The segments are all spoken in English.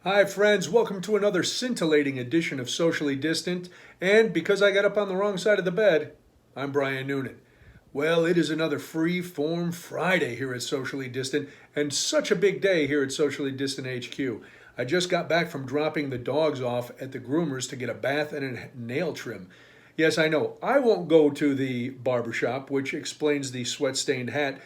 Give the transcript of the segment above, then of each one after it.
Hi, friends. Welcome to another scintillating edition of Socially Distant. And because I got up on the wrong side of the bed, I'm Brian Noonan. Well, it is another Freeform Friday here at Socially Distant, and such a big day here at Socially Distant HQ. I just got back from dropping the dogs off at the groomers to get a bath and a nail trim. Yes, I know. I won't go to the barbershop, which explains the sweat stained hat,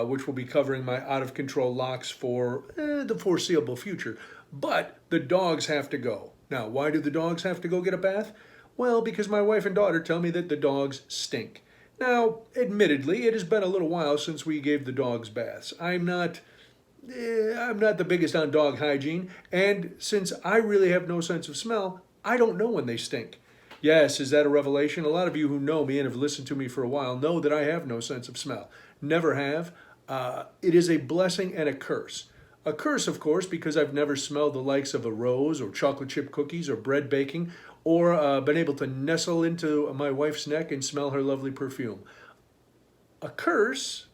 which will be covering my out of control locks for the foreseeable future. But the dogs have to go. Now, why do the dogs have to go get a bath? Well, because my wife and daughter tell me that the dogs stink. Now, admittedly, it has been a little while since we gave the dogs baths. I'm not the biggest on dog hygiene, and since I really have no sense of smell, I don't know when they stink. Yes, is that a revelation? A lot of you who know me and have listened to me for a while know that I have no sense of smell. Never have. It is a blessing and a curse. A curse, of course, because I've never smelled the likes of a rose or chocolate chip cookies or bread baking or been able to nestle into my wife's neck and smell her lovely perfume. A curse,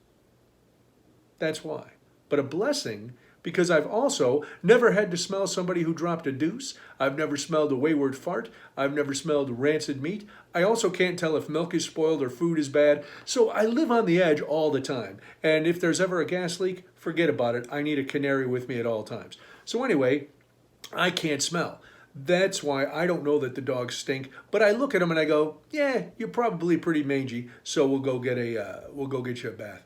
that's why. But a blessing because I've also never had to smell somebody who dropped a deuce. I've never smelled a wayward fart. I've never smelled rancid meat. I also can't tell if milk is spoiled or food is bad. So I live on the edge all the time. And if there's ever a gas leak, forget about it. I need a canary with me at all times. So anyway, I can't smell. That's why I don't know that the dogs stink, but I look at them and I go, "Yeah, you're probably pretty mangy, so we'll go get you a bath."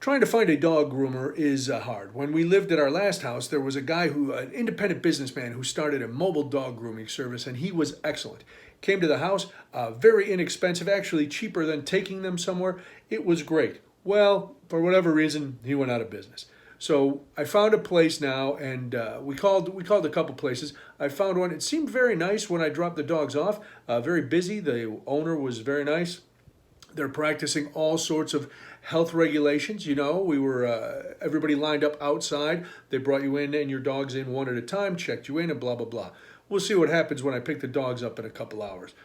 Trying to find a dog groomer is hard. When we lived at our last house, there was an independent businessman who started a mobile dog grooming service, and he was excellent. Came to the house, very inexpensive, actually cheaper than taking them somewhere. It was great. Well, for whatever reason, he went out of business. So I found a place now, and we called a couple places. I found one. It seemed very nice when I dropped the dogs off. Very busy. The owner was very nice. They're practicing all sorts of health regulations. You know, we were everybody lined up outside. They brought you in and your dogs in one at a time, checked you in, and blah blah blah. We'll see what happens when I pick the dogs up in a couple hours.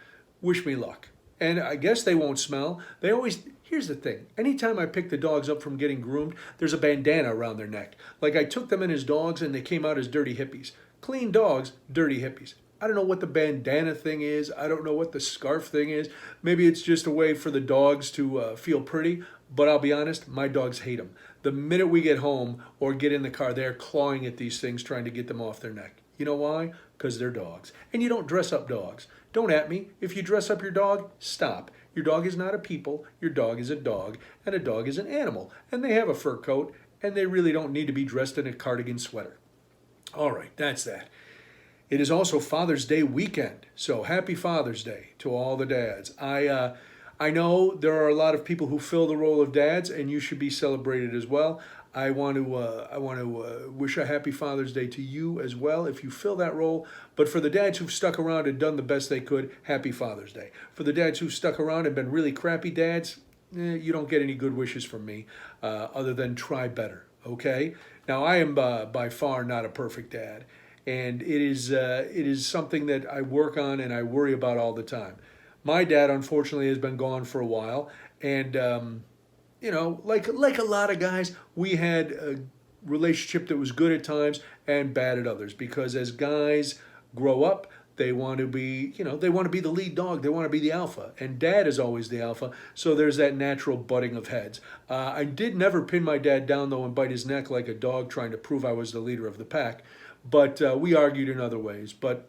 Wish me luck. And I guess they won't smell. They always. Here's the thing. Anytime I pick the dogs up from getting groomed, there's a bandana around their neck. Like I took them in as dogs and they came out as dirty hippies. Clean dogs, dirty hippies. I don't know what the bandana thing is. I don't know what the scarf thing is. Maybe it's just a way for the dogs to feel pretty. But I'll be honest, my dogs hate them. The minute we get home or get in the car, they're clawing at these things trying to get them off their neck. You know why? Because they're dogs. And you don't dress up dogs. Don't at me. If you dress up your dog, stop. Your dog is not a people. Your dog is a dog. And a dog is an animal. And they have a fur coat. And they really don't need to be dressed in a cardigan sweater. All right, that's that. It is also Father's Day weekend, so happy Father's Day to all the dads. I know there are a lot of people who fill the role of dads, and you should be celebrated as well. I want to wish a happy Father's Day to you as well if you fill that role. But for the dads who've stuck around and done the best they could, happy Father's Day. For the dads who've stuck around and been really crappy dads, you don't get any good wishes from me, other than try better. Okay. Now I am by far not a perfect dad, and it is something that I work on and I worry about all the time. My dad, unfortunately, has been gone for a while, and like a lot of guys, we had a relationship that was good at times and bad at others. Because as guys grow up, they want to be, they want to be the lead dog. They want to be the alpha, and dad is always the alpha. So there's that natural butting of heads. I did never pin my dad down though and bite his neck like a dog trying to prove I was the leader of the pack. But we argued in other ways. But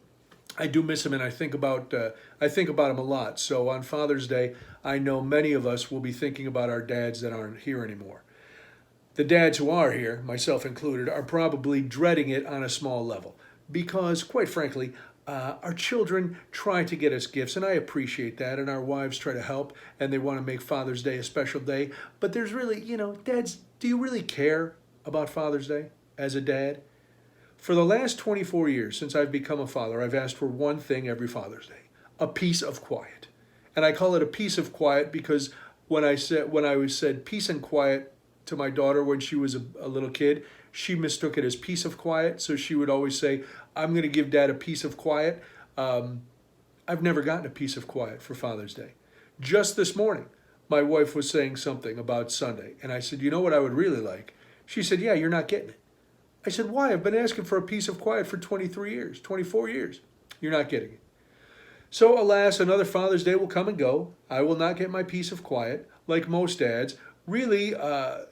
I do miss him, and I think about him a lot. So on Father's Day, I know many of us will be thinking about our dads that aren't here anymore. The dads who are here, myself included, are probably dreading it on a small level because, quite frankly, our children try to get us gifts, and I appreciate that, and our wives try to help, and they want to make Father's Day a special day. But there's really, dads, do you really care about Father's Day as a dad? For the last 24 years since I've become a father, I've asked for one thing every Father's Day: a piece of quiet. And I call it a piece of quiet because when I said peace and quiet to my daughter when she was a little kid, she mistook it as peace of quiet. So she would always say, "I'm going to give Dad a piece of quiet." I've never gotten a piece of quiet for Father's Day. Just this morning, my wife was saying something about Sunday, and I said, "You know what I would really like?" She said, "Yeah, you're not getting it." I said, why? I've been asking for a piece of quiet for 23 years, 24 years. You're not getting it. So alas, another Father's Day will come and go. I will not get my piece of quiet, like most dads. Really, I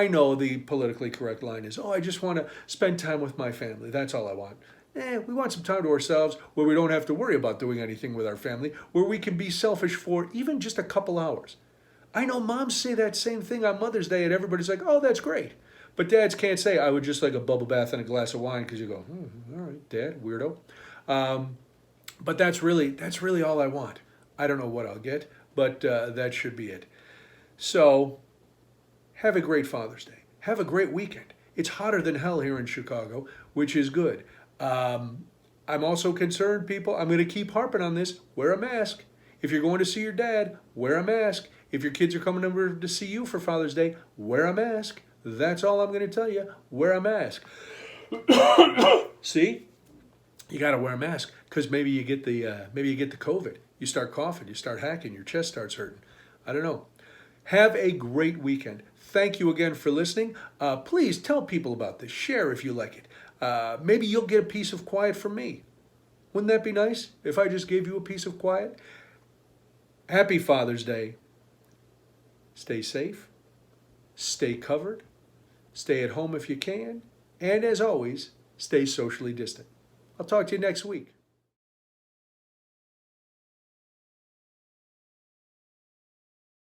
know the politically correct line is, oh, I just want to spend time with my family. That's all I want. We want some time to ourselves where we don't have to worry about doing anything with our family, where we can be selfish for even just a couple hours. I know moms say that same thing on Mother's Day and everybody's like, oh, that's great. But dads can't say, I would just like a bubble bath and a glass of wine, because you go, all right, Dad, weirdo. But that's really all I want. I don't know what I'll get, but that should be it. So have a great Father's Day. Have a great weekend. It's hotter than hell here in Chicago, which is good. I'm also concerned, people, I'm going to keep harping on this. Wear a mask. If you're going to see your dad, wear a mask. If your kids are coming over to see you for Father's Day, wear a mask. That's all I'm going to tell you. Wear a mask. See? You got to wear a mask because maybe you get the COVID. You start coughing, you start hacking, your chest starts hurting. I don't know. Have a great weekend. Thank you again for listening. Please tell people about this. Share if you like it. Maybe you'll get a piece of quiet from me. Wouldn't that be nice if I just gave you a piece of quiet? Happy Father's Day. Stay safe. Stay covered. Stay at home if you can. And as always, stay socially distant. I'll talk to you next week.